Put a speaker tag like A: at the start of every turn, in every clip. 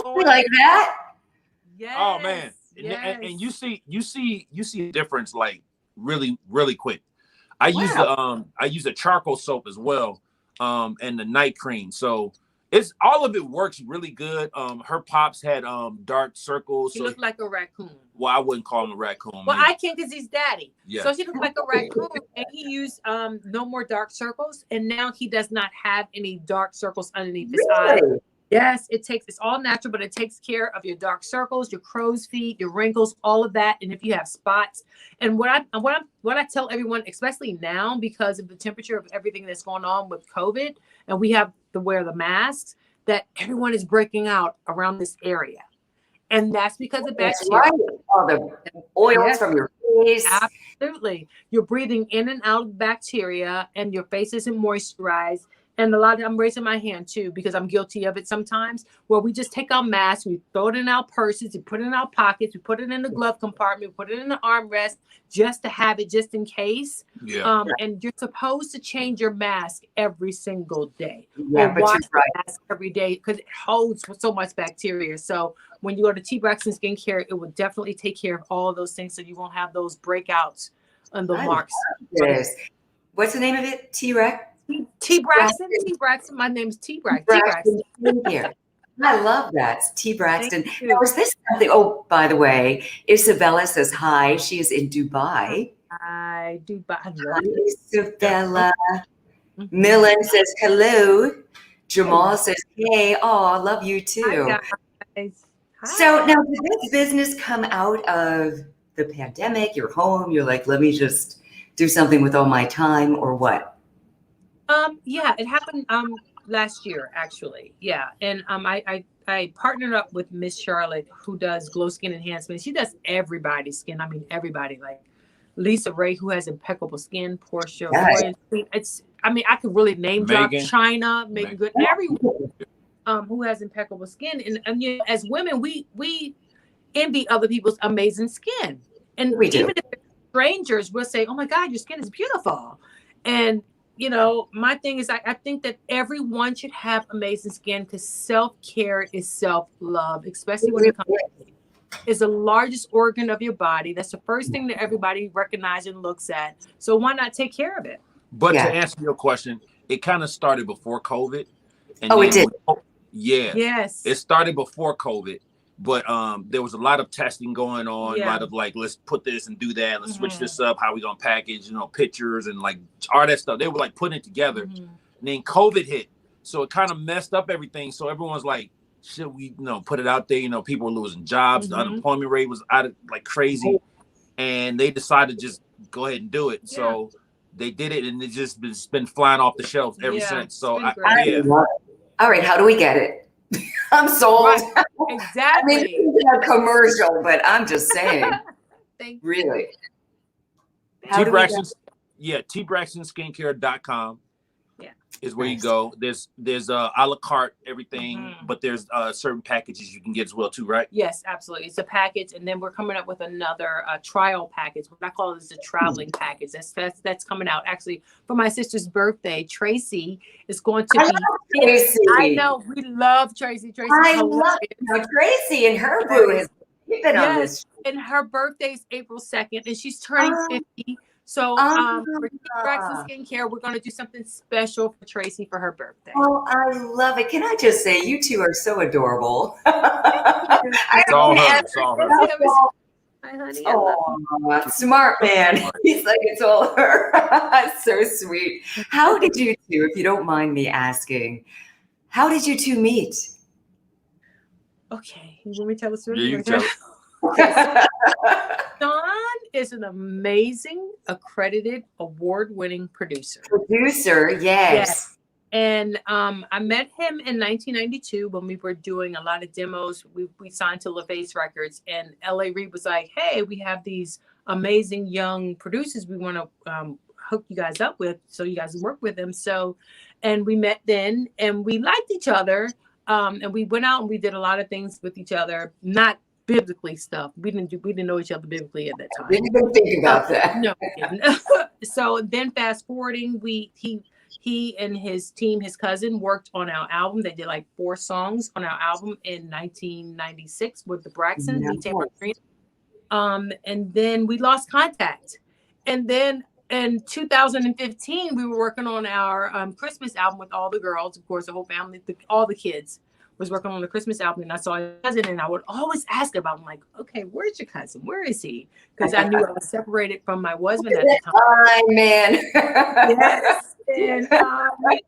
A: Really like that?
B: Yes.
C: Oh man.
B: Yes.
C: And you see a difference like really, really quick. I use the charcoal soap as well, and the night cream. So it's all of it works really good. Her pops had dark circles.
B: He
C: so
B: looked like a raccoon.
C: Well, I wouldn't call him a raccoon.
B: Well, I can't because he's daddy.
C: Yeah.
B: So he looked like a raccoon, and he used no more dark circles, and now he does not have any dark circles underneath his eyes. Yes, it's all natural, but it takes care of your dark circles, your crow's feet, your wrinkles, all of that. And if you have spots, and what I tell everyone, especially now because of the temperature of everything that's going on with COVID, and we have to wear the masks, that everyone is breaking out around this area, and that's because of bacteria.
A: That's right. All the oils from your face.
B: Absolutely, you're breathing in and out of bacteria, and your face isn't moisturized. And a lot of, I'm raising my hand too, because I'm guilty of it sometimes, where we just take our masks, we throw it in our purses, we put it in our pockets, we put it in the glove compartment, we put it in the armrest just to have it just in case.
C: Yeah.
B: And you're supposed to change your mask every single day.
A: Yeah,
B: or
A: but
B: wash
A: you're right.
B: the mask every day because it holds so much bacteria. So when you go to T. Braxton Skincare, it will definitely take care of all of those things so you won't have those breakouts and the marks.
A: Yes. What's the name of it? T-Rex?
B: T. Braxton. T. Braxton. My name's T. Braxton.
A: Here. I love that. It's T. Braxton. Now, is this something? Oh, by the way, Isabella says hi. She is in Dubai.
B: Hi, Dubai.
A: Hi, Isabella. Millen says hello. Jamal says, hey, oh, love you too.
B: Hi, guys. Hi.
A: So now, did this business come out of the pandemic? You're home. You're like, let me just do something with all my time, or what?
B: Yeah, it happened last year actually. Yeah. And I partnered up with Miss Charlotte, who does glow skin enhancement. She does everybody's skin. I mean everybody, like Lisa Ray, who has impeccable skin, Portia.
A: Yes.
B: I could really name drop
C: Megan.
B: China, Megan Good, everyone who has impeccable skin. And you know, as women, we envy other people's amazing skin. And
A: We do.
B: even if it's strangers, we'll say, oh my God, your skin is beautiful. And you know, my thing is, I think that everyone should have amazing skin because self-care is self-love, especially when it comes to is the largest organ of your body. That's the first thing that everybody recognizes and looks at. So why not take care of it?
C: But to answer your question, it kind of started before COVID. And
A: it did.
C: Yeah.
B: Yes.
C: It started before COVID. But there was a lot of testing going on, a lot of like, let's put this and do that. Let's switch this up. How we gonna package, pictures and like all that stuff. They were like putting it together. And then COVID hit. So it kind of messed up everything. So everyone's like, should we, put it out there? People were losing jobs. The unemployment rate was out of like crazy. And they decided to just go ahead and do it. Yeah. So they did it and it's just been flying off the shelves ever since. So
A: all right, how do we get it? I'm sold.
B: Right. Exactly.
A: I mean, it's a commercial, but I'm just saying. Really.
C: T. Braxton, tbraxtonskincare.com is where you go. There's a la carte everything, but there's certain packages you can get as well too, right?
B: Yes, absolutely. It's a package, and then we're coming up with another trial package. What I call it is a traveling package. That's coming out actually for my sister's birthday. Tracy is going to be.
A: Tracy.
B: I know we love Tracy.
A: I love Tracy and her boo. Been on this.
B: And her birthday is April 2nd, and she's turning 50. So for T. Braxton Skincare, we're going to do something special for Tracy for her birthday.
A: Oh, I love it. Can I just say, you two are so adorable.
C: It's all her. It's all her.
B: Hi, honey.
A: Oh, smart man. He's like, it's all her. It's so sweet. How did you two, if you don't mind me asking, how did you two meet?
B: Okay. You want me to tell the story?
C: Yeah, you tell it.
B: Don is an amazing, accredited, award-winning producer.
A: Yes.
B: And I met him in 1992 when we were doing a lot of demos. We signed to LaFace Records, and L.A. Reid was like, hey, we have these amazing young producers we want to hook you guys up with so you guys can work with them. So, and we met then, and we liked each other. And we went out and we did a lot of things with each other, not biblically stuff. We didn't know each other biblically at that time.
A: Didn't even think about that.
B: No, we didn't. So then fast forwarding, he He and his team, his cousin, worked on our album. They did like 4 songs on our album in 1996 with the Braxton, and then we lost contact. And then in 2015, we were working on our Christmas album with all the girls, of course, the whole family, all the kids was working on the Christmas album. And I saw his cousin, and I would always ask about him, like, okay, where's your cousin? Where is he? Because I knew I was separated from my husband at the time.
A: Hi, man.
B: Yes. And we've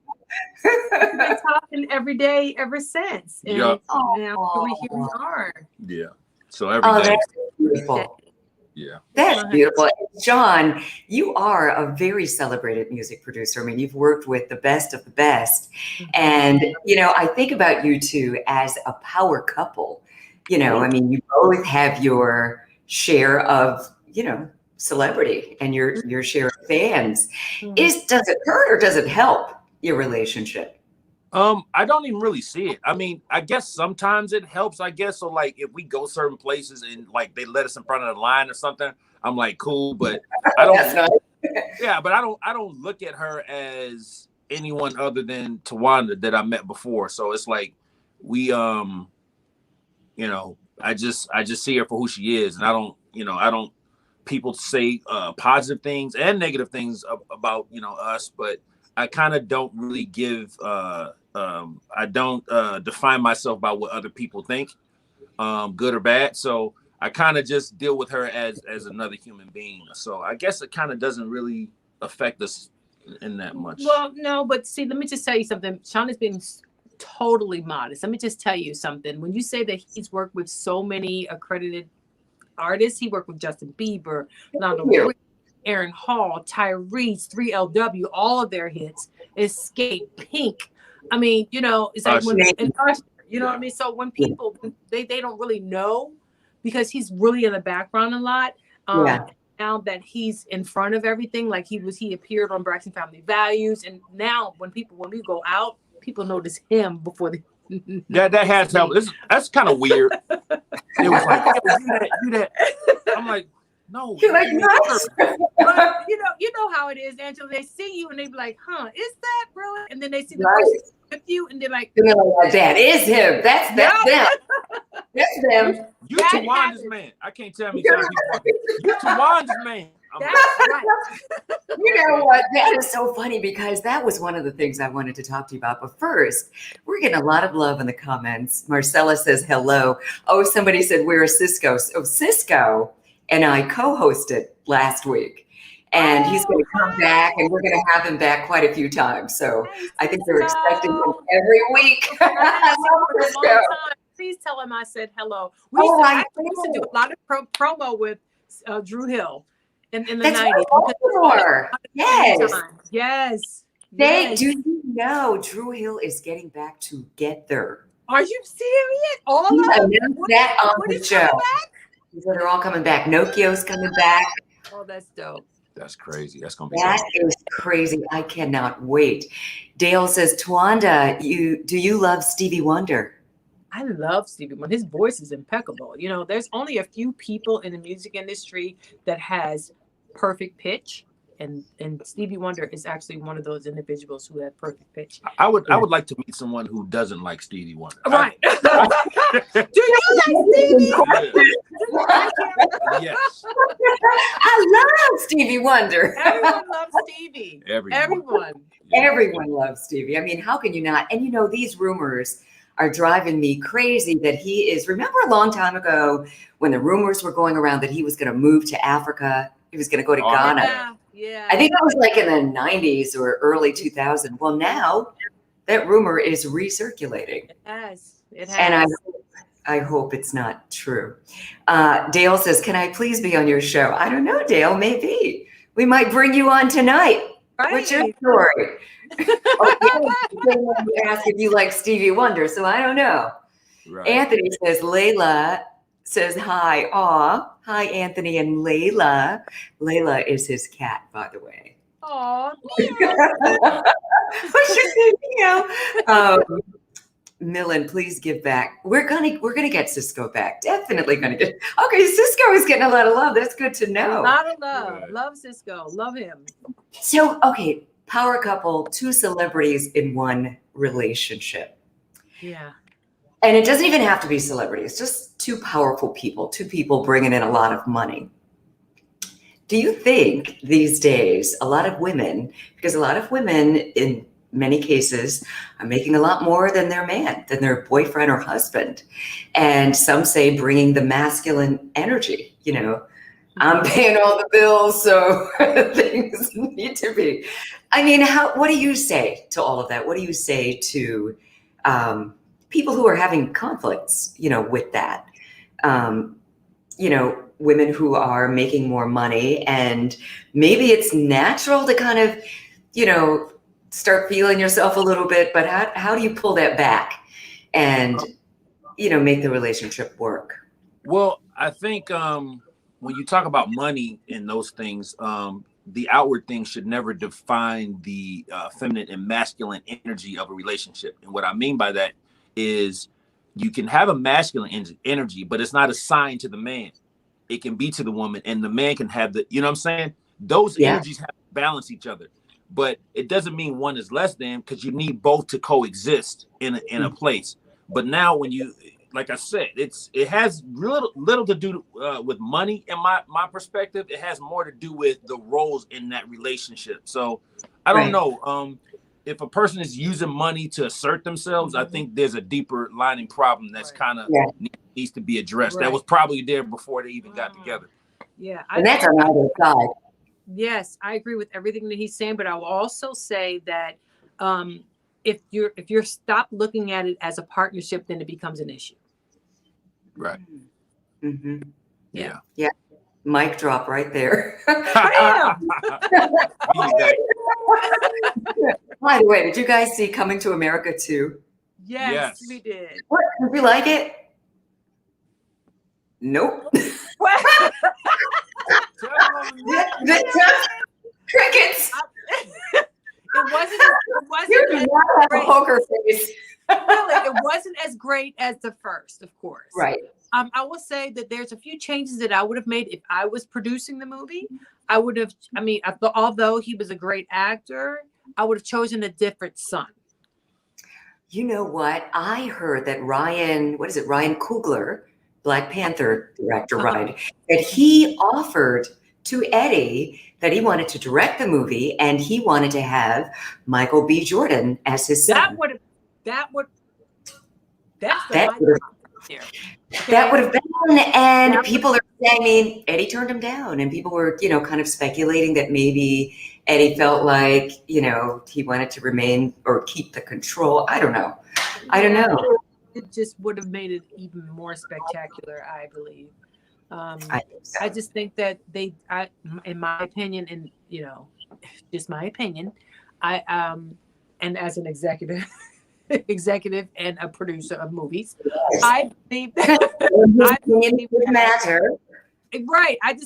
B: been talking every day ever since. And now here we are.
C: Yeah. So every day.
A: That's beautiful.
C: Yeah.
A: That's beautiful. John, you are a very celebrated music producer. I mean, you've worked with the best of the best. And, I think about you two as a power couple. I mean, you both have your share of, celebrity and your share of fans. Does it hurt or does it help your relationship?
C: I don't even really see it. I mean, I guess sometimes it helps, I guess. So like if we go certain places and like they let us in front of the line or something, I'm like, cool, but I don't yeah, but I don't look at her as anyone other than Towanda that I met before. So it's like we I just see her for who she is, and I don't people say positive things and negative things about us, but I kind of don't really give I don't define myself by what other people think, good or bad. So I kind of just deal with her as another human being. So I guess it kind of doesn't really affect us in that much.
B: Well, no, but see, let me just tell you something. Sean is being totally modest. Let me just tell you something. When you say that he's worked with so many accredited artists, he worked with Justin Bieber, Aaron Hall, Tyrese, 3LW, all of their hits, Escape, Pink. I mean, it's like when what I mean? So when people, they don't really know because he's really in the background a lot. Now that he's in front of everything, like he appeared on Braxton Family Values. And now when we go out, people notice him before they.
C: That has helped. That's kind of weird. It was like, you that. I'm like, no.
A: You're like, nice.
B: But you know how it is, Angela. They see you and they be like, huh, is that really? And then they see the person with you and they're like,
A: that is him. That's them. That's them.
C: You Tawanda's man. I can't tell me you Tawanda's man.
B: That's right.
A: You know what? That is so funny because that was one of the things I wanted to talk to you about. But first, we're getting a lot of love in the comments. Marcella says hello. Oh, somebody said, where is Cisco? So Cisco and I co-hosted last week. And he's going to come back, and we're going to have him back quite a few times. So I think they're expecting him every week.
B: Please tell him I said hello. We used to do a lot of promo with Drew Hill in the 90s. Yes.
A: Do you know Drew Hill is getting back together?
B: Are you serious? All of
A: them? That on the show. So they're all coming back. Nokio's coming back.
B: Oh, that's dope.
C: That's crazy. That's gonna be
A: is crazy. I cannot wait. Dale says, Towanda, do you love Stevie Wonder?
B: I love Stevie Wonder. His voice is impeccable. There's only a few people in the music industry that has perfect pitch. And Stevie Wonder is actually one of those individuals who have perfect pitch.
C: I would like to meet someone who doesn't like Stevie Wonder.
B: Right. Do you like Stevie?
C: Yes.
A: I love Stevie Wonder.
B: Everyone loves Stevie.
A: Everyone loves Stevie. I mean, how can you not? And these rumors are driving me crazy that he is. Remember a long time ago when the rumors were going around that he was going to move to Africa? He was going to go to Ghana.
B: Yeah.
A: I think that was like in the 90s or early 2000s. Well, now that rumor is recirculating.
B: It has.
A: And I hope it's not true. Dale says, can I please be on your show? I don't know, Dale, maybe. We might bring you on tonight.
B: Right.
A: What's your story? Ask if you like Stevie Wonder, so I don't know. Right. Anthony says, Layla says hi. Aw. Hi, Anthony and Layla. Layla is his cat, by the way.
B: Aw.
A: Millen, please give back. We're gonna get Cisco back. Definitely gonna get. Okay, Cisco is getting a lot of love. That's good to know.
B: A lot of love. Love Cisco. Love him.
A: So, okay, power couple, two celebrities in one relationship.
B: Yeah.
A: And it doesn't even have to be celebrities, just two powerful people, two people bringing in a lot of money. Do you think these days, a lot of women, because a lot of women in many cases are making a lot more than their man, than their boyfriend or husband. And some say bringing the masculine energy, I'm paying all the bills, so things need to be. I mean, what do you say to all of that? What do you say to people who are having conflicts, with that? Women who are making more money, and maybe it's natural to kind of, start feeling yourself a little bit, but how do you pull that back and, make the relationship work?
C: Well, I think when you talk about money and those things, the outward things should never define the feminine and masculine energy of a relationship. And what I mean by that is you can have a masculine energy, but it's not assigned to the man. It can be to the woman, and the man can have the, you know what I'm saying? Those energies have to balance each other. But it doesn't mean one is less than, because you need both to coexist in a place. But now when you, like I said, it has little to do with money. In my perspective, it has more to do with the roles in that relationship. So I don't know. If a person is using money to assert themselves, I think there's a deeper lining problem that's kind of needs to be addressed. That was probably there before they even got together.
B: Yeah.
A: And that's on either side.
B: Yes, I agree with everything that he's saying, but I will also say that if you're stop looking at it as a partnership, then it becomes an issue.
C: Right.
A: Mm-hmm.
B: Yeah.
A: Yeah. Mic drop right there. By the way, did you guys see Coming to America 2?
B: Yes, we did.
A: What? Did you like it? Nope. Crickets.
B: It wasn't
A: You do not have a poker face.
B: Really, it wasn't as great as the first, of course.
A: Right.
B: I will say that there's a few changes that I would have made if I was producing the movie. I would have, although he was a great actor, I would have chosen a different son.
A: You know what? I heard that Ryan Coogler, Black Panther director, that he offered to Eddie that he wanted to direct the movie, and he wanted to have Michael B. Jordan as his son. That would have been, and people are saying, Eddie turned him down, and people were, kind of speculating that maybe Eddie felt like, he wanted to remain or keep the control. I don't know.
B: It just would have made it even more spectacular, I believe. I just think that in my opinion, and just my opinion, and as an executive and a producer of movies, I believe that matter. Right. I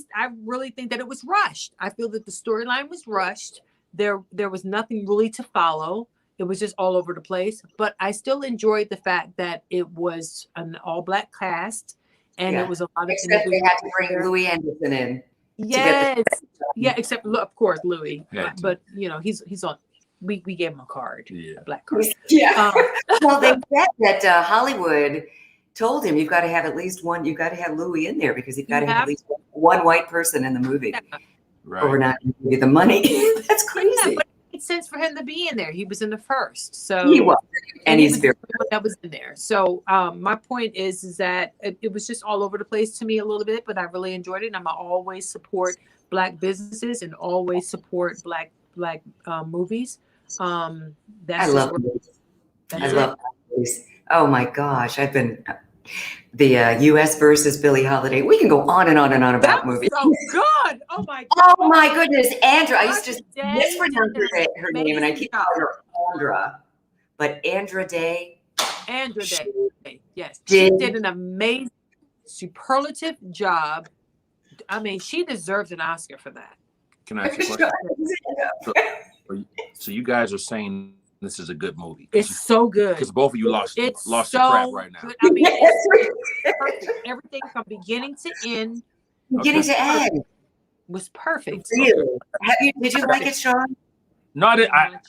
B: really think that it was rushed. I feel that the storyline was rushed. There was nothing really to follow. It was just all over the place. But I still enjoyed the fact that it was an all-black cast, and it was a lot of.
A: Except they had to bring Louis Anderson in.
B: Yes. Yeah. Except of course Louis, but he's on. We gave him a card, a black card.
A: Yeah. Well, they said that Hollywood told him you've got to have at least one. You've got to have Louis in there because you've got to have at least one white person in the movie, or we're not going to give you the money. That's crazy.
B: Yeah, but it made sense for him to be in there. He was in the first, so
A: he was, and he's very
B: that was in there. So my point is that it was just all over the place to me a little bit, but I really enjoyed it. And I'm always support Black businesses and always support Black movies.
A: I love movies. Oh my gosh, I've been the U.S. versus Billie Holiday. We can go on and on and on about movies.
B: So good. Oh my God.
A: Oh my goodness, Andra. I used to mispronounce her name, and I keep calling her Andra, but Andra Day.
B: Andra Day. Yes, she did an amazing, superlative job. I mean, she deserves an Oscar for that.
C: Can I ask you a question? So you guys are saying this is a good movie?
B: It's so good
C: because both of you lost your crap right now.
B: Good. I mean, it's perfect. Everything from beginning to end.
A: Beginning to end
B: was perfect.
A: Really? Did you like it, Sean?
C: No, I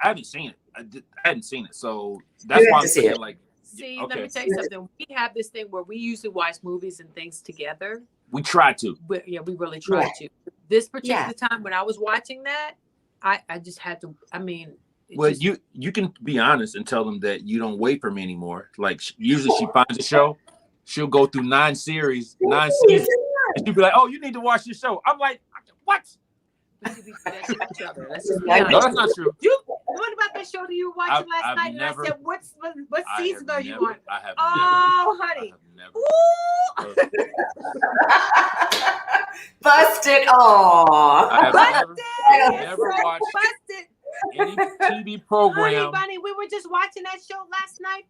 C: haven't seen it. I hadn't seen it, so that's why I'm saying like.
B: See,
C: okay.
B: let me tell you something. We have this thing where we usually watch movies and things together.
C: We try to.
B: We really try to. This particular
A: Yeah.
B: time when I was watching that, I just had to. I mean,
C: well, you can be honest and tell them that you don't wait for me anymore. Like usually she finds a show, she'll go through 9 seasons, and she'll be like, "Oh, you need to watch this show." I'm like, "What?"
B: We could be connected to each other. That's just
C: No, that's not true.
B: What about that show that you were watching last night?
C: Never,
B: and I said, what season are you on?
C: I have
B: honey.
C: Never.
A: Busted. Oh.
C: I have never watched any TV program.
B: Honey, we were just watching that show last night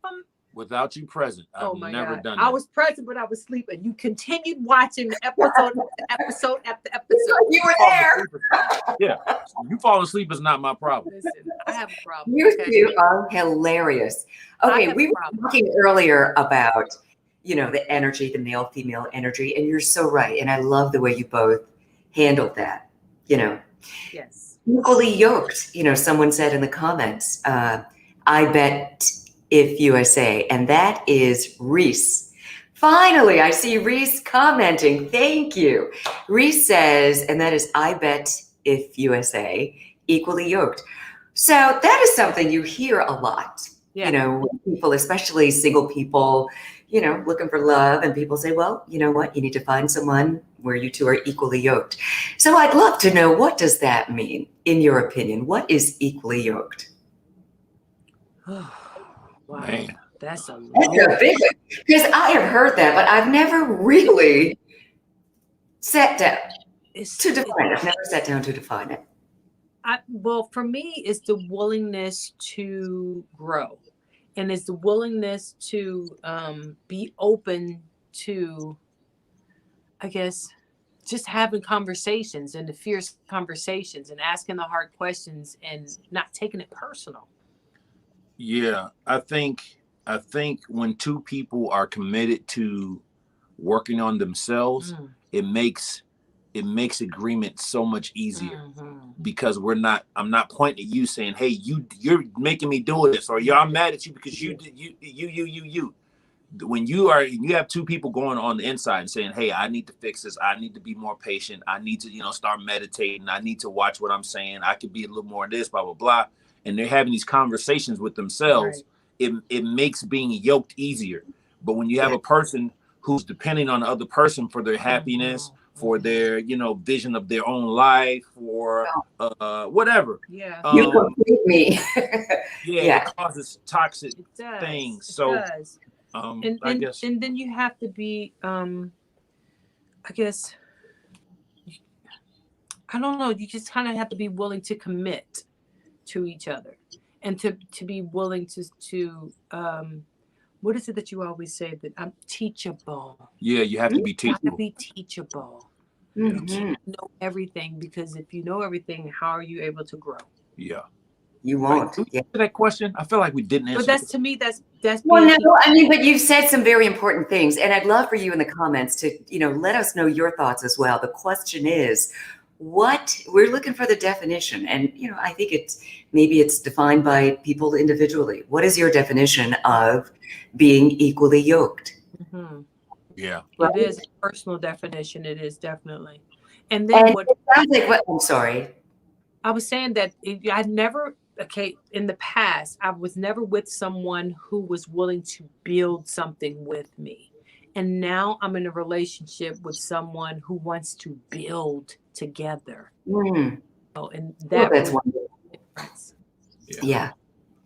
C: without you present. I've never done that.
B: I was present, but I was sleeping. You continued watching episode after episode.
A: You were there.
C: Yeah. You falling asleep is not my problem.
B: Listen, I have a problem.
A: You two are hilarious. Okay, we were talking earlier about, the energy, the male-female energy, and you're so right. And I love the way you both handled that,
B: Yes.
A: Equally yoked, someone said in the comments, I bet if USA, and that is Reese. Finally, I see Reese commenting. Thank you. Reese says, and that is I bet if USA, equally yoked. So that is something you hear a lot, people, especially single people, looking for love, and people say, well, you know what? You need to find someone where you two are equally yoked. So I'd love to know, what does that mean, in your opinion? What is equally yoked?
B: Wow,
C: man,
B: that's a
A: big one. Because I have heard that, but I've never really sat down to define it. I've never sat down to define it.
B: Well, for me, it's the willingness to grow, and it's the willingness to be open to, I guess, just having conversations, and the fierce conversations, and asking the hard questions, and not taking it personal.
C: Yeah, I think when two people are committed to working on themselves, it makes agreement so much easier, because I'm not pointing at you saying, hey, you're making me do this, or I'm mad at you because you did you. When you have two people going on the inside and saying, hey, I need to fix this, I need to be more patient, I need to start meditating, I need to watch what I'm saying, I could be a little more of this, blah blah blah, and they're having these conversations with themselves, it makes being yoked easier. But when you have a person who's depending on the other person for their happiness, for their vision of their own life, or whatever,
A: you complete me.
B: it
C: causes toxic things. So I guess,
B: and then you have to be I guess, I don't know, you just kind of have to be willing to commit to each other, and to be willing to what is it that you always say, that I'm teachable?
C: Yeah, you have to be teachable.
B: You have to be teachable. You can't know everything, because if you know everything, how are you able to grow?
C: Yeah,
A: you won't.
C: That question, I feel like we didn't answer.
B: But that's, to me, that's
A: well, no, I mean, but you've said some very important things, and I'd love for you in the comments to let us know your thoughts as well. The question is, what we're looking for the definition, and I think maybe it's defined by people individually. What is your definition of being equally yoked?
C: Yeah,
B: it is a personal definition. It is definitely. And then
A: it sounds like what? I'm sorry.
B: I was saying that in the past, I was never with someone who was willing to build something with me. And now I'm in a relationship with someone who wants to build together. And
A: that's wonderful.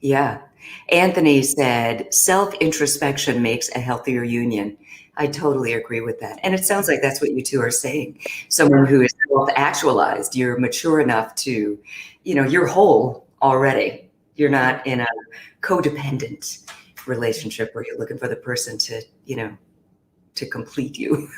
A: Yeah. Anthony said, self-introspection makes a healthier union. I totally agree with that. And it sounds like that's what you two are saying. Someone who is self-actualized, you're mature enough to, you're whole already. You're not in a codependent relationship where you're looking for the person to, to complete you.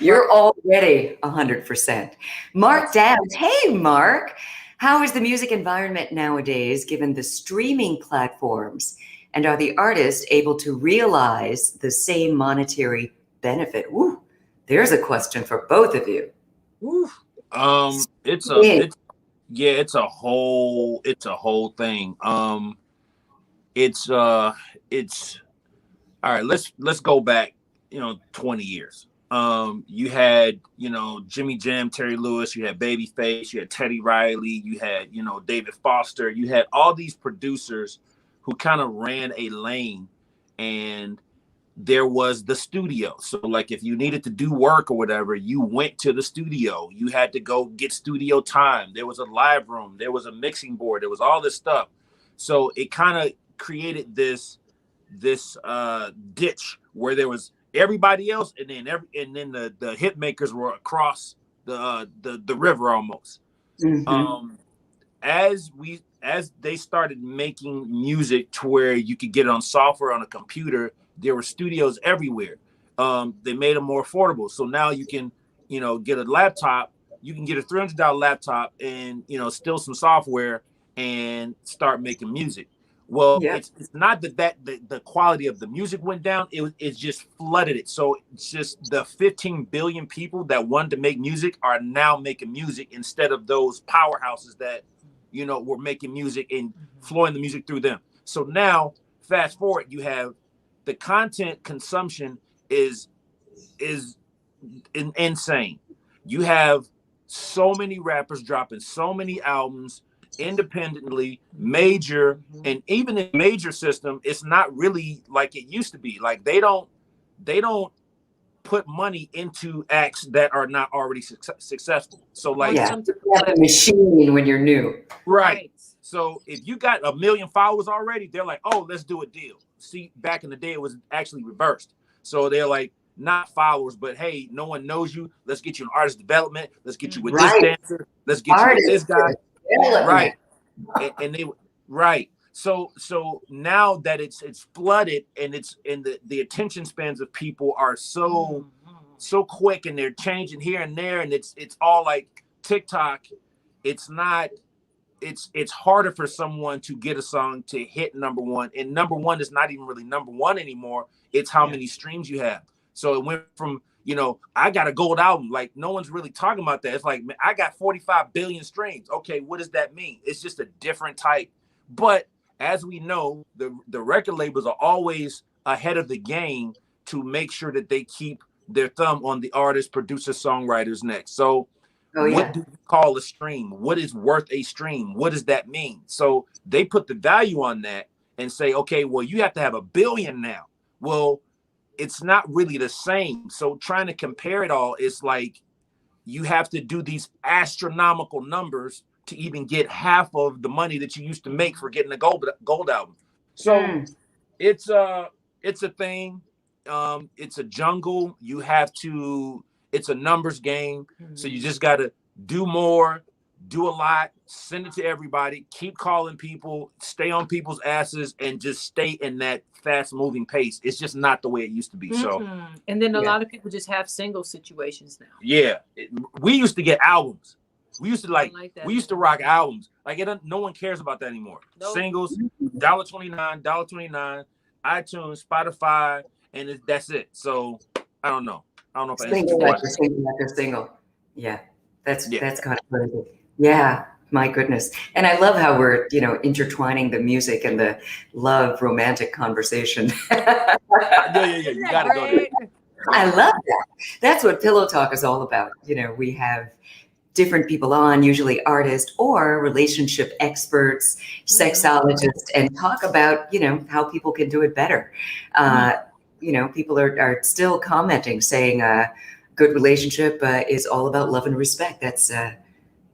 A: You're already 100%. Mark Downs. Hey, Mark. How is the music environment nowadays, given the streaming platforms? And are the artists able to realize the same monetary benefit? Woo, there's a question for both of you.
C: It's Yeah, it's a whole thing. It's all right. Let's go back, 20 years. You had, Jimmy Jam, Terry Lewis, you had Babyface, you had Teddy Riley, you had, David Foster, you had all these producers who kind of ran a lane, and there was the studio. So like if you needed to do work or whatever, you went to the studio. You had to go get studio time. There was a live room, there was a mixing board, there was all this stuff. So it kind of created this ditch where there was everybody else, and then the hit makers were across the river almost.
A: Mm-hmm.
C: As they started making music to where you could get it on software on a computer, there were studios everywhere. They made them more affordable. So now you can, get a laptop. You can get a $300 laptop and, steal some software and start making music. Well,
A: Yeah.
C: it's not that the quality of the music went down. It just flooded it. So it's just the 15 billion people that wanted to make music are now making music instead of those powerhouses that, were making music and flowing the music through them. So now, fast forward, you have the content consumption is insane. You have so many rappers dropping so many albums independently, major, and even in major system, it's not really like it used to be. Like they don't put money into acts that are not already successful. So like,
A: Yeah, you have a machine when you're new.
C: Right. So if you got 1 million followers already, they're like, oh, let's do a deal. See, back in the day, it was actually reversed. So they're like, not followers, but hey, no one knows you. Let's get you an artist development. Let's get you with this dancer. Let's get you with this guy. Right. And they right. So now that it's flooded, and the attention spans of people are so quick, and they're changing here and there, and it's all like TikTok. It's not. It's harder for someone to get a song to hit number one, and number one is not even really number one anymore. It's how many streams you have. So it went from, I got a gold album. Like no one's really talking about that. It's like, man, I got 45 billion streams. Okay, what does that mean? It's just a different type. But as we know, the record labels are always ahead of the game to make sure that they keep their thumb on the artist, producer, songwriters next. So what do you call a stream? What is worth a stream? What does that mean? So they put the value on that and say, okay, well, you have to have 1 billion now. Well, it's not really the same. So trying to compare it all is like you have to do these astronomical numbers to even get half of the money that you used to make for getting a gold album. So it's a thing. It's a jungle. It's a numbers game. So you just got to do more, do a lot, send it to everybody, keep calling people, stay on people's asses, and just stay in that fast moving pace. It's just not the way it used to be. So,
B: and then a lot of people just have single situations now.
C: Yeah. We used to get albums. We used to we used to rock albums. Like no one cares about that anymore. Nope. Singles, $1.29, iTunes, Spotify, and that's it. So I don't know. I don't know if
A: single. Yeah, that's kind of crazy. Yeah, my goodness. And I love how we're, intertwining the music and the love romantic conversation.
C: Yeah. You got to go there.
A: I love that. That's what Pillow Talk is all about. We have different people on, usually artists or relationship experts, sexologists, and talk about, how people can do it better. People are still commenting, saying good relationship is all about love and respect. That's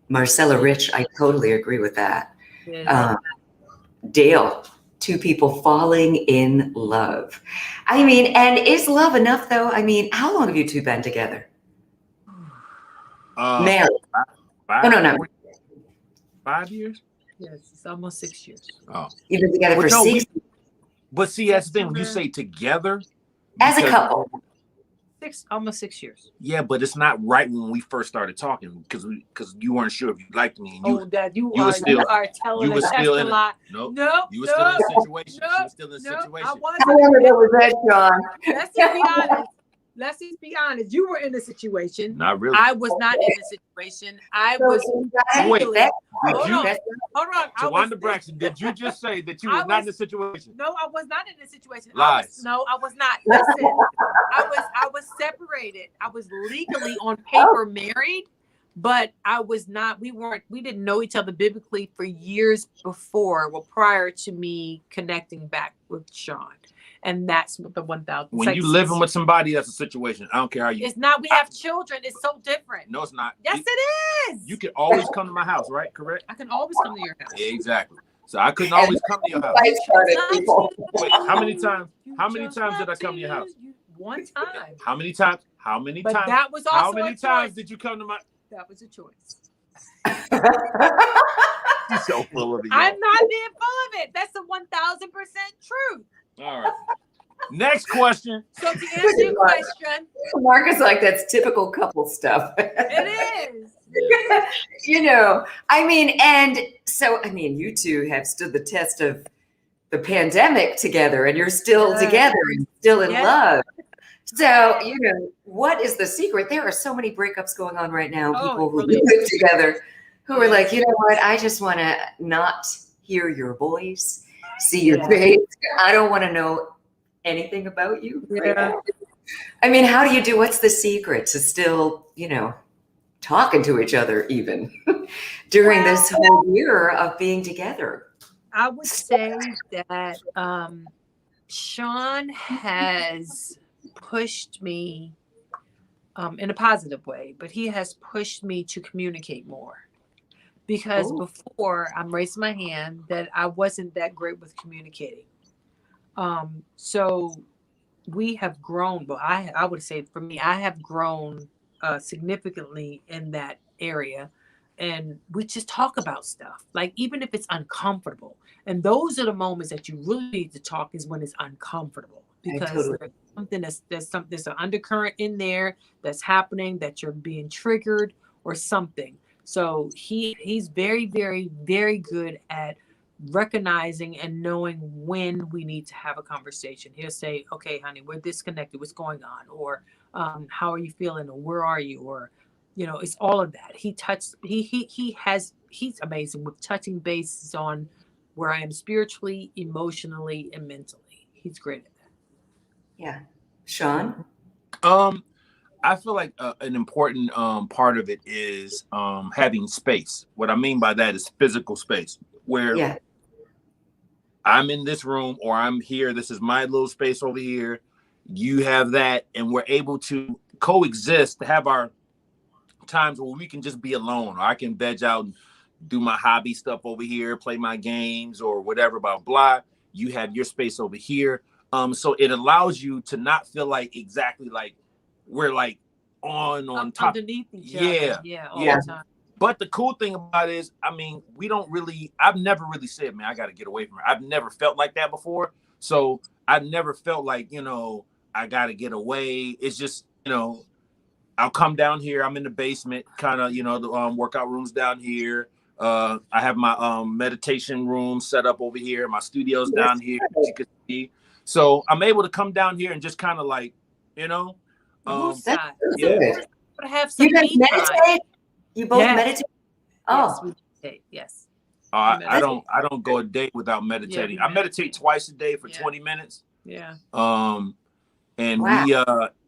A: Marcella Rich. I totally agree with that. Yeah. Dale, two people falling in love. I mean, and is love enough though? I mean, how long have you two been together? Married? No.
C: 5 years?
B: Yes, it's almost 6 years.
C: Oh,
A: you've been together for 6 years.
C: But see, that's the thing. When you say together,
A: as a couple,
B: almost 6 years.
C: Yeah, but it's not right when we first started talking because you weren't sure if you liked me. And
B: Dad, you are telling us a lot.
C: No, you were still in a situation. She was still in a situation.
A: How long ago was that, John?
B: Let's just be honest. let's just be honest. You were in a situation.
C: Not really.
B: I was not in a situation. I
A: So
B: was
C: Wait,
B: legally.
C: did
B: Hold
C: you?
B: on. Hold on.
C: Towanda Braxton, did you just say that you
B: I
C: were not
B: was-
C: in a situation?
B: No, I was not in a situation.
C: Lies.
B: I was not. Listen, I was separated. I was legally on paper married, but I was not. We didn't know each other biblically for years before. Well, prior to me connecting back with Sean, and that's what the 1,000.
C: When you living with somebody, that's a situation. I don't care how you.
B: It's not. We have children. It's so different.
C: No, it's not.
B: Yes, it is.
C: You can always come to my house, right? Correct.
B: I can always come to your house.
C: Yeah, exactly. So I couldn't always come to your house. Wait, how many times? How many times did I come to your house?
B: One time.
C: How many times? How many
B: But
C: times?
B: that was also
C: How many
B: a
C: times
B: choice.
C: did you come to my?
B: That was a choice.
C: She's so full of it.
B: I'm not being full of it. That's the 1,000% truth.
C: All right. Next question.
B: So to answer your question,
A: Marcus, like, that's typical couple stuff.
B: it is.
A: You know, I mean, and so, I mean, you two have stood the test of the pandemic together, and you're still together and still in love. So, you know, what is the secret? There are so many breakups going on right now. People who live together who are like, you know what? I just want to not hear your voice, see your face. I don't want to know anything about you.
B: Yeah.
A: I mean, how do you do? What's the secret to still, you know, talking to each other even during this whole year of being together?
B: I would say that Sean has pushed me in a positive way, but he has pushed me to communicate more. Because before, I'm raising my hand, that I wasn't that great with communicating. So we have grown, but I would say for me, I have grown significantly in that area. And we just talk about stuff, like even if it's uncomfortable. And those are the moments that you really need to talk, is when it's uncomfortable, because there's an undercurrent in there that's happening, that you're being triggered or something. So he's very, very, very good at recognizing and knowing when we need to have a conversation. He'll say, okay, honey, we're disconnected. What's going on? Or how are you feeling? Or where are you? Or, you know, it's all of that. He's amazing with touching bases on where I am spiritually, emotionally, and mentally. He's great at that.
A: Yeah. Sean?
C: I feel like an important part of it is having space. What I mean by that is physical space, where I'm in this room or I'm here. This is my little space over here. You have that, and we're able to coexist, to have our times where we can just be alone, or I can veg out and do my hobby stuff over here, play my games or whatever, blah, blah. You have your space over here. So it allows you to not feel like exactly like we're like on top
B: underneath each other. Yeah. All the time.
C: But the cool thing about it is, I mean, I've never really said, man, I got to get away from her. I've never felt like that before. So I've never felt like, you know, I got to get away. It's just, you know, I'll come down here. I'm in the basement, kind of, you know, the workout room's down here. I have my meditation room set up over here. My studio's down here, as you can see. So I'm able to come down here and just kind of like, you know.
B: Have some
A: you guys meditate? You both meditate? Oh,
B: yes, we meditate. Yes.
C: I don't go a day without meditating. I meditate twice a day for 20 minutes.
B: Yeah.
C: And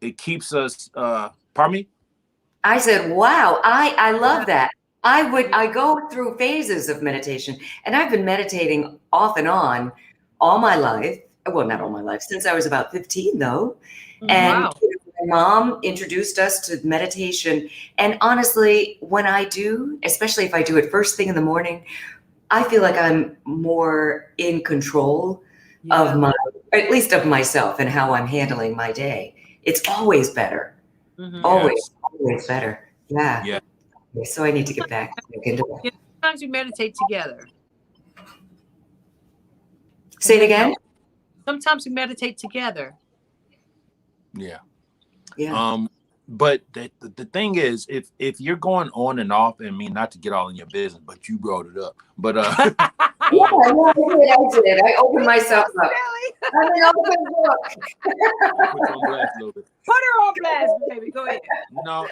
C: it keeps us. Pardon me?
A: I said, wow, I love that. I go through phases of meditation, and I've been meditating off and on all my life. Well, not all my life, since I was about 15 though. And my mom introduced us to meditation. And honestly, when I do, especially if I do it first thing in the morning, I feel like I'm more in control of at least of myself and how I'm handling my day. It's always better. Always better. Yeah. So I need to get back into that.
B: Sometimes we meditate together.
A: Say it again.
B: Sometimes we meditate together.
C: Yeah.
A: Yeah.
C: But the thing is, if you're going on and off, I mean, not to get all in your business, but you brought it up. But
A: Yeah, I did. I opened myself up.
B: Really?
A: I'm an open book.
C: Put you on blast a little bit.
B: Put her on blast, baby. Go ahead.
C: No,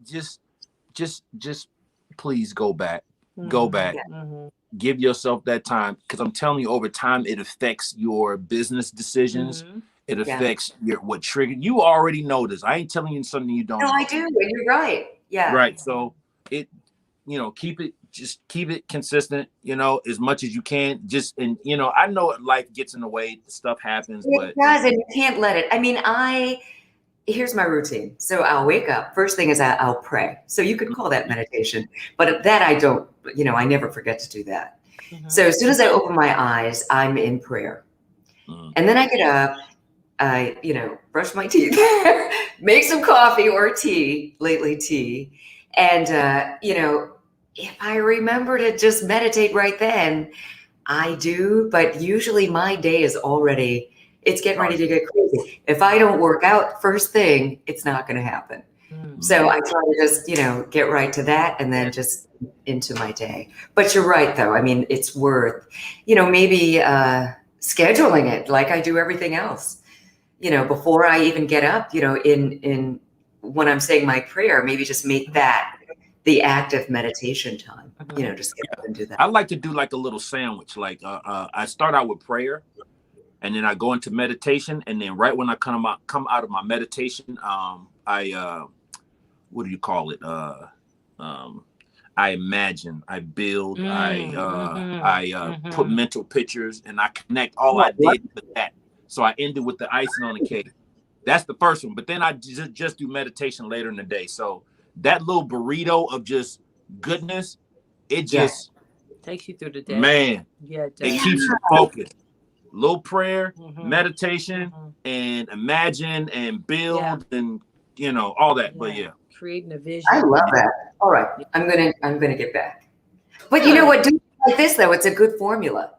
C: just please go back. Go back.
B: Mm-hmm.
C: Give yourself that time, because I'm telling you, over time it affects your business decisions.
B: Mm-hmm.
C: It affects what triggered. You already know this. I ain't telling you something you don't know.
A: I do, and you're right. Yeah.
C: Right. So keep it consistent, as much as you can. And I know life gets in the way, stuff happens, but
A: it does, and you can't let it. I mean, here's my routine. So I'll wake up. First thing is I'll pray. So you could call that meditation, but that I don't, I never forget to do that. Mm-hmm. So as soon as I open my eyes, I'm in prayer. Mm-hmm. And then I get up, I, brush my teeth, make some coffee or tea, lately tea. And, if I remember to just meditate right then, I do. But usually my day is already, it's getting ready to get crazy. If I don't work out first thing, it's not going to happen. Mm-hmm. So I try to just, get right to that and then just into my day. But you're right, though. I mean, it's worth, maybe scheduling it like I do everything else. Before I even get up, in when I'm saying my prayer, maybe just make that the active meditation time, just get up and do that.
C: I like to do like a little sandwich. Like I start out with prayer, and then I go into meditation, and then right when I come out of my meditation, I what do you call it? I imagine, I build, I put mental pictures, and I connect all I did with that. So I ended with the icing on the cake. That's the first one. But then I just do meditation later in the day. So that little burrito of just goodness, it just
B: takes you through the day.
C: Man, it keeps you focused. Little prayer, meditation, and imagine and build and all that. But
B: creating a vision.
A: I love that. All right. I'm gonna get back. But you know what? Doing like this though, it's a good formula.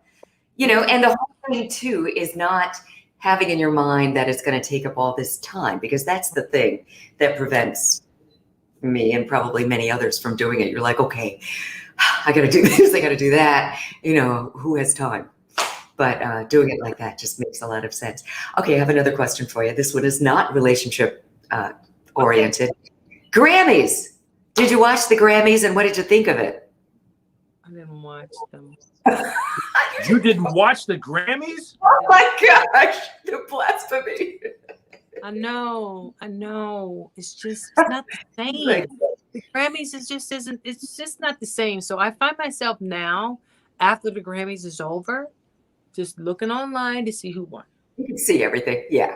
A: And the whole thing too is not having in your mind that it's going to take up all this time, because that's the thing that prevents me and probably many others from doing it. You're like, okay, I got to do this, I got to do that. Who has time? But doing it like that just makes a lot of sense. Okay, I have another question for you. This one is not relationship oriented. Grammys. Did you watch the Grammys, and what did you think of it?
B: I didn't watch them.
C: You didn't watch the Grammys?
A: Oh my gosh, the blasphemy.
B: I know. It's not the same. The Grammys it's just not the same. So I find myself now, after the Grammys is over, just looking online to see who won.
A: You can see everything. Yeah.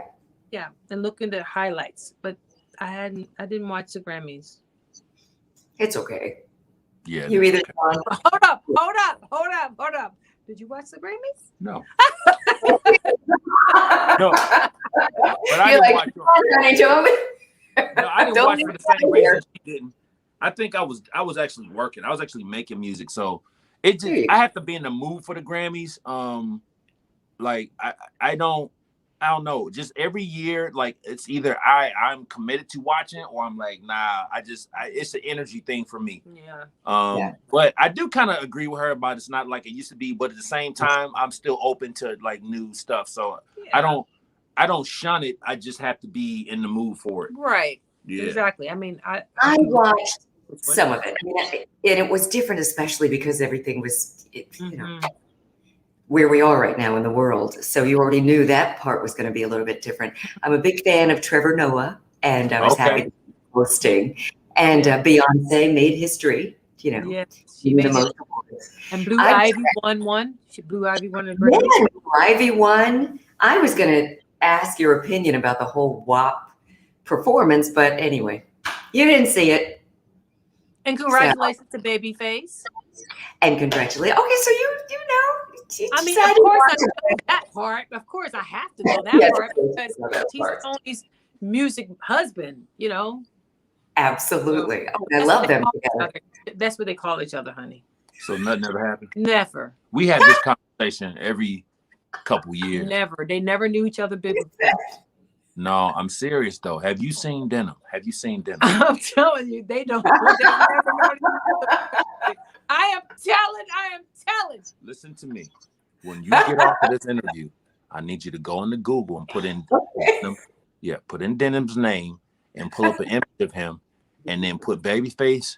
B: Yeah. And looking at highlights. But I didn't watch the Grammys.
A: It's okay.
C: Yeah.
A: You either
B: Hold up. Did you watch the Grammys?
C: No. No. But I didn't watch I didn't watch for the same reason she didn't. I think I was actually working. I was actually making music. So I have to be in the mood for the Grammys. Like I don't know. Just every year, like it's either I'm committed to watching or I'm like, nah, it's an energy thing for me.
B: Yeah.
C: But I do kind of agree with her about it's not like it used to be, but at the same time, I'm still open to like new stuff. So I don't shun it. I just have to be in the mood for it.
B: Right.
C: Yeah.
B: Exactly. I mean, I
A: watched some of it. I mean, and it was different, especially because everything was, where we are right now in the world. So you already knew that part was going to be a little bit different. I'm a big fan of Trevor Noah, and I was happy to be hosting. And Beyonce made history,
B: Yeah,
A: she made the most awards.
B: And Blue Ivy won one. Blue Ivy won a Grammy.
A: Yeah, Blue Ivy won. I was going to ask your opinion about the whole WAP performance, but anyway, you didn't see it.
B: And congratulations to Babyface.
A: And congratulations. Okay, so you know.
B: I mean, of course I know that part. Of course I have to know that part because he's Tony's music husband,
A: Absolutely. I love them together.
B: That's what they call each other, honey.
C: So nothing ever happened?
B: Never.
C: We have this conversation every couple years.
B: Never. They never knew each other before.
C: No, I'm serious though. Have you seen Denim?
B: I'm telling you, they don't. They never know each other. I am telling.
C: Listen to me. When you get off of this interview, I need you to go into Google and put in Denim's name and pull up an image of him, and then put Babyface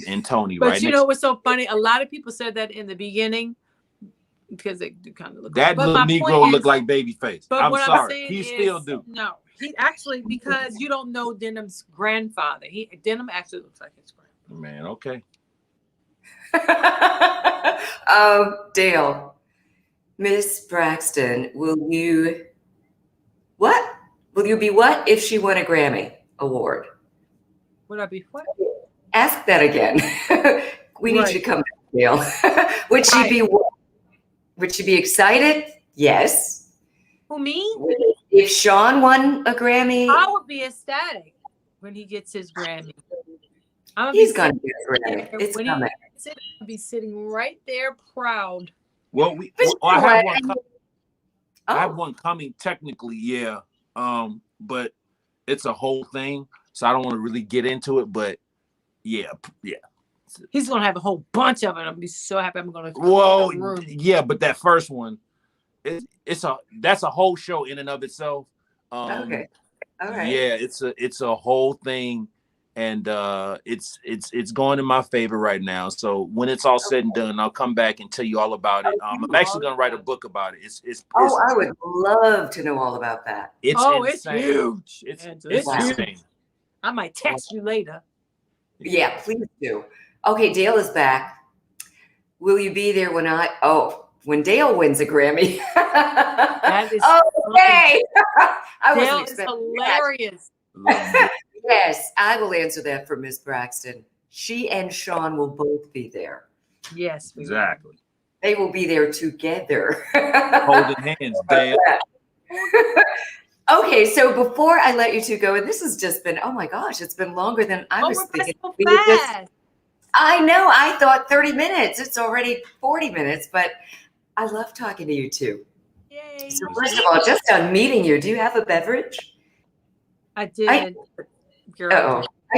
C: and Tony
B: But
C: right
B: you
C: next.
B: know what's so funny? A lot of people said that in the beginning because they do kind of look
C: That
B: like,
C: little Negro look like Babyface.
B: But
C: I'm
B: what
C: sorry,
B: I'm saying
C: he
B: is,
C: still do.
B: No, he actually, because you don't know Denim's grandfather. Denim actually looks like his grandfather.
C: Man, okay.
A: Dale, Miss Braxton, will you be what if she won a Grammy award?
B: Would I be what?
A: Ask that again. We need you to come back, Dale. Would she be what? Would she be excited? Yes.
B: Who, me?
A: If Sean won a Grammy,
B: I would be ecstatic when he gets his Grammy.
A: He's gonna get a Grammy. It's coming.
B: I'll be sitting right there, proud.
C: Well, I have one. I have one coming technically, yeah. But it's a whole thing, so I don't want to really get into it. But yeah.
B: He's gonna have a whole bunch of it. I'm gonna be so happy. I'm gonna.
C: Well, yeah, but that first one, that's a whole show in and of itself.
A: Okay. All right.
C: Yeah, it's a whole thing, and it's going in my favor right now. So when it's all said and done, I'll come back and tell you all about it. I'm actually gonna write a book about it.
A: I would love to know all about that.
C: It's
B: huge.
C: It's
B: insane. I might text you later.
A: Yeah, please do. Okay, Dale is back. Will you be there when Dale wins a Grammy?
B: That is
A: okay. I wasn't
B: Dale
A: expecting
B: is hilarious.
A: Yes, I will answer that for Miss Braxton. She and Sean will both be there.
B: Yes,
C: exactly.
A: They will be there together.
C: Holding hands, Dale.
A: Okay, so before I let you two go, and this has just been, oh my gosh, it's been longer than I was thinking.
B: So fast.
A: I know, I thought 30 minutes. It's already 40 minutes, but I love talking to you two.
B: Yay.
A: So first of all, just on meeting you, do you have a beverage?
B: I did.
A: I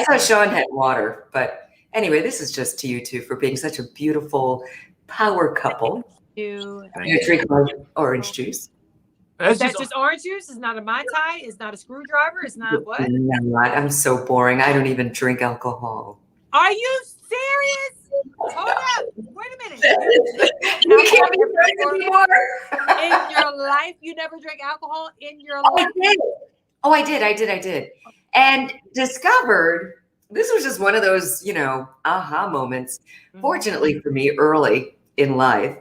A: thought Sean had water, but anyway, this is just to you two for being such a beautiful power couple.
B: You
A: drink orange juice.
B: That's just orange juice. It's not a Mai Tai. It's not a screwdriver. It's not what?
A: No, I'm so boring. I don't even drink alcohol.
B: Are you serious? Hold up. Wait a minute.
A: You can't be drinking anymore.
B: In your life, you never drank alcohol in your life?
A: I did. And discovered, this was just one of those, aha moments. Mm-hmm. Fortunately for me, early in life,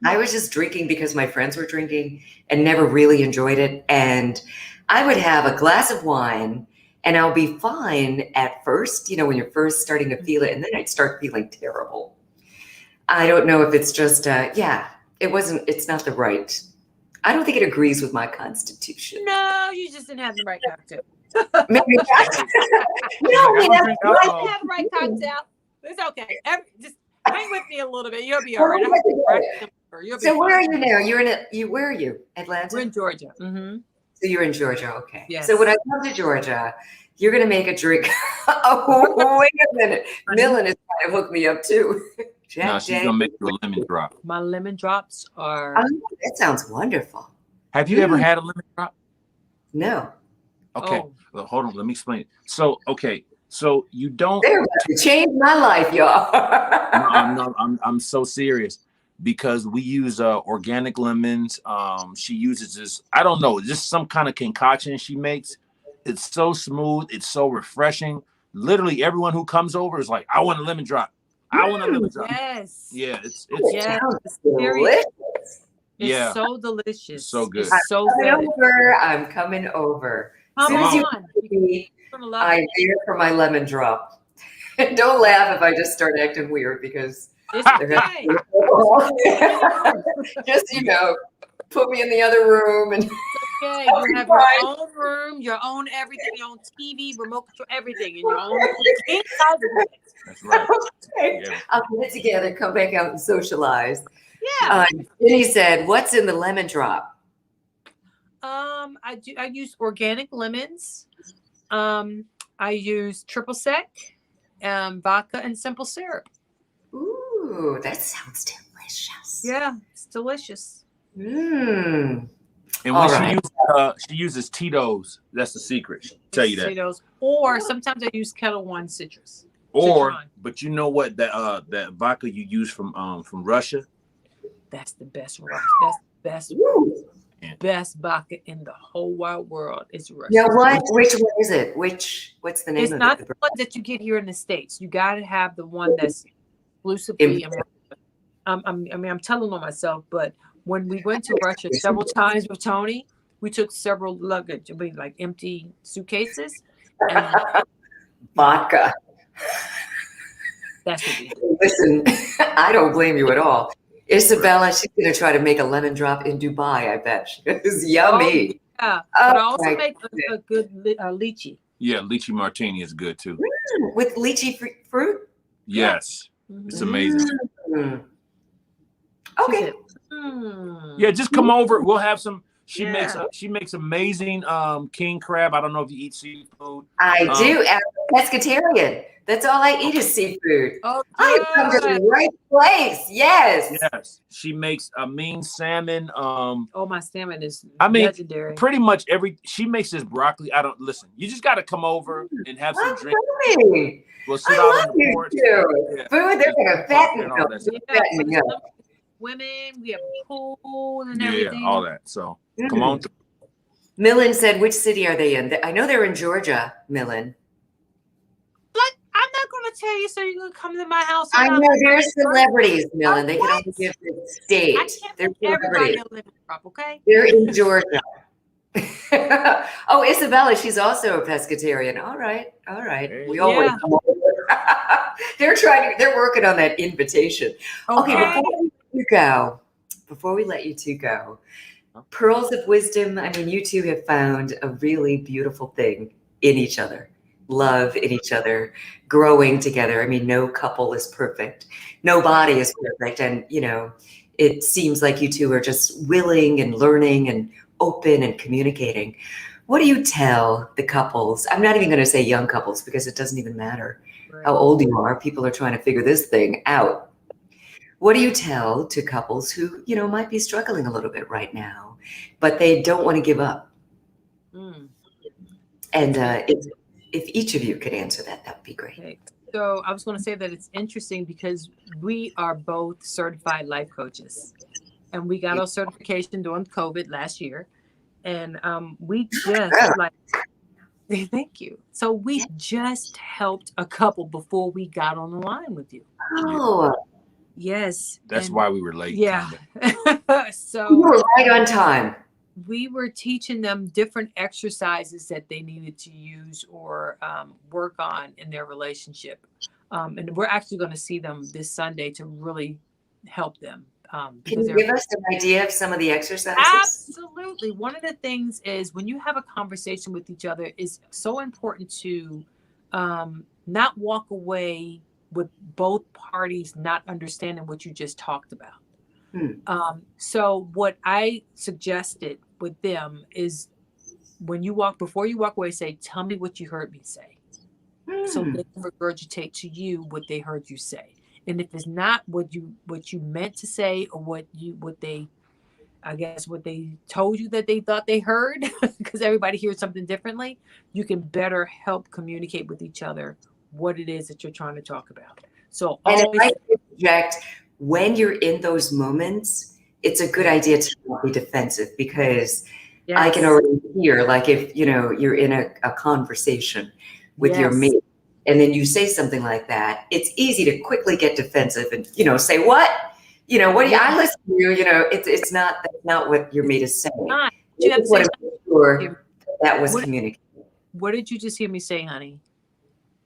A: I was just drinking because my friends were drinking and never really enjoyed it. And I would have a glass of wine and I'll be fine at first, when you're first starting to feel it. And then I'd start feeling terrible. I don't know if it's just, it's not the right. I don't think it agrees with my constitution.
B: No, you just didn't have the right cocktail.
A: Maybe
B: you didn't have the right cocktail. It's okay. Just hang with me a little bit. You'll be all right.
A: So where are you now? Where are you? Atlanta?
B: We're in Georgia. Mm-hmm.
A: So you're in Georgia, okay.
B: Yes.
A: So when I come to Georgia, you're going to make a drink. Oh, wait a minute. Millen is trying to hook me up too.
C: She's going to make you a lemon drop.
B: My lemon drops are...
A: that sounds wonderful.
C: Have you ever had a lemon drop?
A: No.
C: Okay. Well, hold on. Let me explain. So you don't...
A: They're about to change my life, y'all.
C: I'm so serious. Because we use organic lemons. She uses this, I don't know, just some kind of concoction she makes. It's so smooth. It's so refreshing. Literally everyone who comes over is like, I want a lemon drop. I want a lemon drop.
B: Yes.
C: Yeah, it's
A: delicious.
B: It's so delicious.
C: It's so good.
B: It's so good.
A: I'm coming over.
B: Come on.
A: I'm here for my lemon drop. Don't laugh if I just start acting weird because
B: it's okay.
A: Just, put me in the other room and
B: okay. You have your own room, your own everything, your own TV, remote control, everything in your own.
C: That's right.
A: Okay. Yeah. I'll put it together, come back out and socialize.
B: Yeah.
A: Jenny said, "What's in the lemon drop?"
B: I use organic lemons. I use triple sec, vodka, and simple syrup.
A: Ooh, that sounds delicious.
B: Yeah, it's delicious.
A: Mmm.
C: And
A: All
C: when
A: right.
C: she uses Tito's, that's the secret. She'll tell you that.
B: Tito's, or sometimes I use Kettle One citrus.
C: Or,
B: Citron.
C: but you know what? That vodka you use from Russia.
B: That's the best. That's the best.
A: Ooh.
B: Best vodka in the whole wide world is Russian.
A: Now, which one is it? What's the name
B: It's
A: of
B: not
A: it?
B: the one that you get here in the States. You got to have the one that's exclusively. I'm telling on myself, but when we went to Russia several times with Tony, we took several luggage, like empty suitcases, and
A: Vodka.
B: that's what we did.
A: Listen, I don't blame you at all. Isabella, she's going to try to make a lemon drop in Dubai, I bet. It's yummy.
B: Oh, yeah,
A: Oh,
B: but I also
A: my
B: make a good lychee.
C: Yeah, lychee martini is good too.
A: With lychee fruit?
C: Yes,
B: Mhm.
C: it's amazing.
A: Mm.
B: She
A: Okay.
B: said, "Hmm."
C: Yeah, just come over. We'll have some. She
B: Yeah.
C: makes amazing king crab. I don't know if you eat seafood.
A: I do. I'm a pescatarian. That's all I eat is seafood.
B: Oh,
A: I come to
B: good.
A: the right place. Yes.
C: Yes, she makes a mean salmon.
B: Oh, my salmon is
C: I mean,
B: legendary.
C: pretty much she makes this broccoli. I don't listen. You just got to come over and have some
A: I'm
C: drink.
A: coming.
C: We'll sit
A: I
C: out
A: love
C: on the
A: you
C: porch.
A: too.
C: Yeah.
A: Food, they're going to fatten
C: And
A: you
C: all
A: up.
C: that stuff.
A: Fatten you up.
B: Women, we have a pool and
C: Yeah,
B: everything.
C: all that. So come on through.
A: Millen said, which city are they in? I know they're in Georgia, Millen.
B: Like, I'm not going to tell you, so you're going to come to my house.
A: I know they're celebrities, Millen. They can
B: What?
A: only give the state.
B: I can't
A: They're
B: put everybody
A: celebrities.
B: a lemon drop, okay?
A: They're in Georgia. Oh, Isabella, she's also a pescatarian. All right.
C: Hey.
A: We all want to come over. They're working on that invitation. Okay, before we let you two go, pearls of wisdom. I mean, you two have found a really beautiful thing in each other, love in each other, growing together. I mean, no couple is perfect. Nobody is perfect. And, it seems like you two are just willing and learning and open and communicating. What do you tell the couples? I'm not even going to say young couples because it doesn't even matter how old you are. People are trying to figure this thing out. What do you tell to couples who, might be struggling a little bit right now, but they don't want to give up?
B: Mm.
A: And if each of you could answer that would be great.
B: Okay. So I was going to say that it's interesting because we are both certified life coaches, and we got our certification during COVID last year, and we just thank you. So we just helped a couple before we got on the line with you.
A: Oh,
B: yes.
C: That's why we were late.
B: Yeah. So
A: you were right on time.
B: We were teaching them different exercises that they needed to use or work on in their relationship. And we're actually going to see them this Sunday to really help them.
A: Can you give us an idea of some of the exercises?
B: Absolutely. One of the things is when you have a conversation with each other, it's so important to not walk away with both parties not understanding what you just talked about. So what I suggested with them is before you walk away, say, tell me what you heard me say. So they can regurgitate to you what they heard you say. And if it's not what you meant to say or what they told you that they thought they heard, because everybody hears something differently, you can better help communicate with each other what it is that you're trying to talk about. So
A: and
B: always,
A: if I interject, when you're in those moments, it's a good idea to not be defensive because I can already hear, like if, you're in a conversation with your mate and then you say something like that, it's easy to quickly get defensive and, say, what? What do you, I listen to you, that's not what your mate is saying.
B: You have to say
A: sure that was communicated.
B: What did you just hear me say, honey?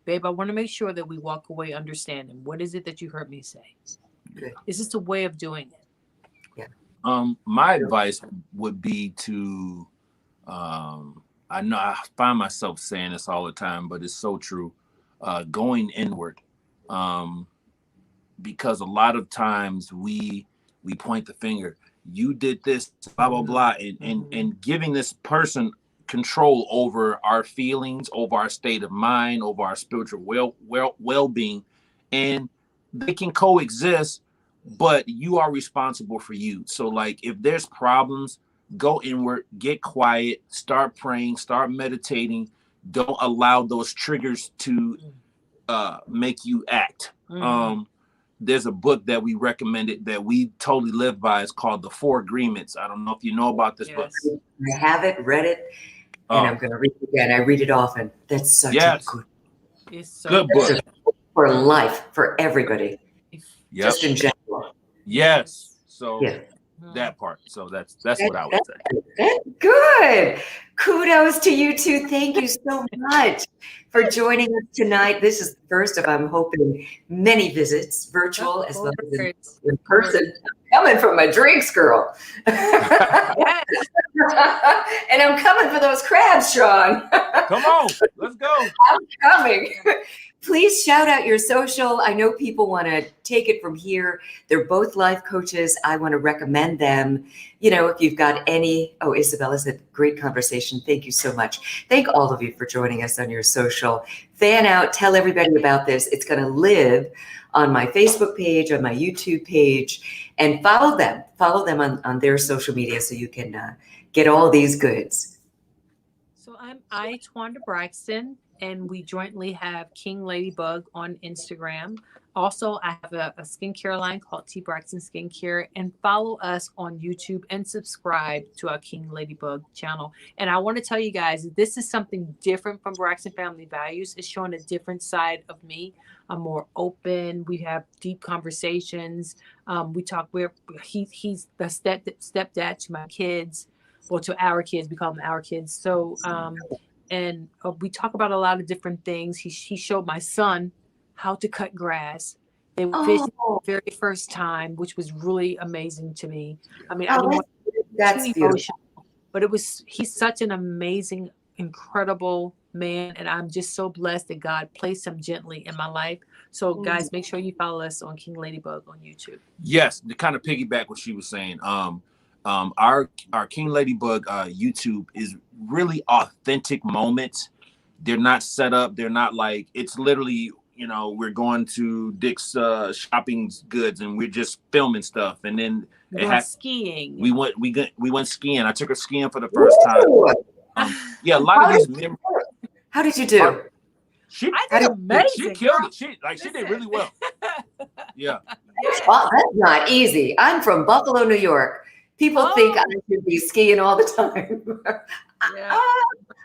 B: Babe, I want to make sure that we walk away understanding. What is it that you heard me say?
A: Good.
B: Is this a way of doing it?
C: My advice would be to, I know I find myself saying this all the time, but it's so true, going inward. Because a lot of times we point the finger, you did this, blah, blah, blah, and giving this person control over our feelings, over our state of mind, over our spiritual well-being. And they can coexist, but you are responsible for you. So like if there's problems, go inward, get quiet, start praying, start meditating. Don't allow those triggers to make you act. There's a book that we recommended that we totally live by. It's called The Four Agreements. I don't know if you know about this book.
A: I have it, read it, and I'm going to read it again. I read it often. That's such a
C: good book
A: for life, for everybody, just in general.
C: Yes. So that part. So that's what I would say.
A: That's good. Kudos to you two. Thank you so much for joining us tonight. This is the first of, I'm hoping, many visits, virtual as well as in person. I'm coming for my drinks, girl. And I'm coming for those crabs, Sean.
C: Come on, let's go.
A: I'm coming. Please shout out your social. I know people want to take it from here. They're both life coaches. I want to recommend them. You know, if you've got any, Isabella said, great conversation. Thank you so much. Thank all of you for joining us on your social. Fan out, tell everybody about this. It's going to live on my Facebook page, on my YouTube page, and follow them. Follow them on their social media so you can get all these goods.
B: So I'm Towanda Braxton, and we jointly have King Ladybug on Instagram. Also, I have a skincare line called T Braxton Skincare, and follow us on YouTube and subscribe to our King Ladybug channel. And I want to tell you guys, this is something different from Braxton Family Values. It's showing a different side of me. I'm more open. We have deep conversations. We talk. He's the stepdad to my kids, well, to our kids. We call them our kids. So, and we talk about a lot of different things. He showed my son how to cut grass. They were fishing for the very first time, which was really amazing to me. I mean, I don't want
A: that's
B: too emotional, but he's such an amazing, incredible man, and I'm just so blessed that God placed him gently in my life. So guys, make sure you follow us on King Ladybug on YouTube.
C: Yes, to kind of piggyback what she was saying. Our King Ladybug YouTube is really authentic moments. They're not set up. They're not like, it's literally, you know, we're going to Dick's shopping goods and we're just filming stuff. And then
B: skiing.
C: We went skiing. I took her skiing for the first time. A lot of these.
A: How did you do?
C: She killed it. She did really well. Yeah.
A: Well, that's not easy. I'm from Buffalo, New York. People think I should be skiing all the time.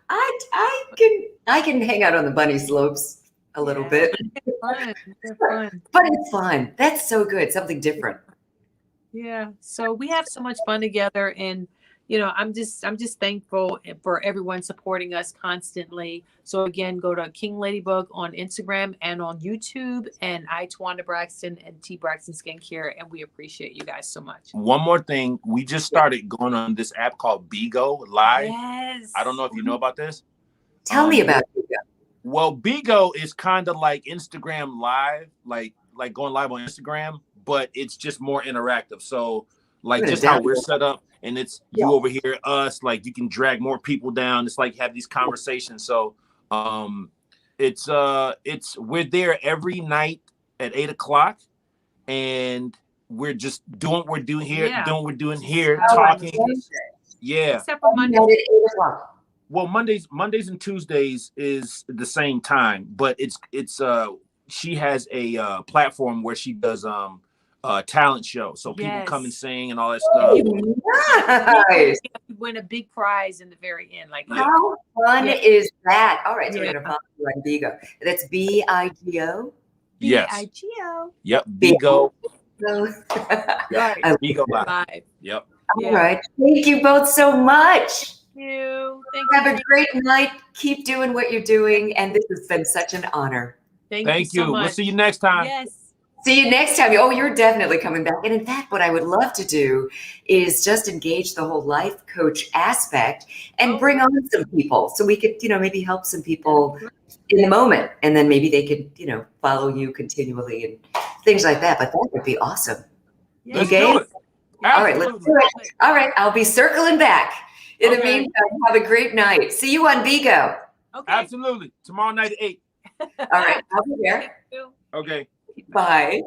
A: I can hang out on the bunny slopes a little bit.
B: They're fun.
A: But it's fun. That's so good. Something different.
B: Yeah. So we have so much fun together, and you know, I'm just thankful for everyone supporting us constantly. So again, go to King Ladybug on Instagram and on YouTube, and Towanda Braxton and T Braxton Skincare, and we appreciate you guys so much.
C: One more thing, we just started going on this app called Bigo Live.
B: Yes.
C: I don't know if you know about this.
A: Tell me about Bigo.
C: Well, Bigo is kind of like Instagram Live, like going live on Instagram, but it's just more interactive. So like just how we're set up. And it's you over here, us, like you can drag more people down. It's like have these conversations. So we're there every night at 8:00, and we're just doing what we're doing here, talking. Yeah.
B: Except for Monday.
C: Well, Mondays and Tuesdays is the same time, but it's she has a platform where she does talent show, so people come and sing and all that stuff.
A: Nice.
B: You win a big prize in the very end. Like
A: how fun is that? All right, so we're gonna follow you on Bigo. That's BIGO.
C: Yes.
B: BIGO.
C: Yep. Bigo.
B: Right.
C: Bigo Live. Yep.
A: All right. Thank you both so much.
B: Thank you.
A: Have a great night. Keep doing what you're doing, and this has been such an honor.
C: Thank you.
B: So much.
C: We'll see you next time.
B: Yes.
A: See you next time. Oh, you're definitely coming back. And in fact, what I would love to do is just engage the whole life coach aspect and bring on some people so we could, maybe help some people in the moment. And then maybe they could, follow you continually and things like that. But that would be awesome.
C: Let's do it.
A: All right, let's do it. All right, I'll be circling back. In the meantime, have a great night. See you on Bigo.
B: Okay.
C: Absolutely. Tomorrow night at 8.
A: All right, I'll be there.
C: Okay.
A: Bye.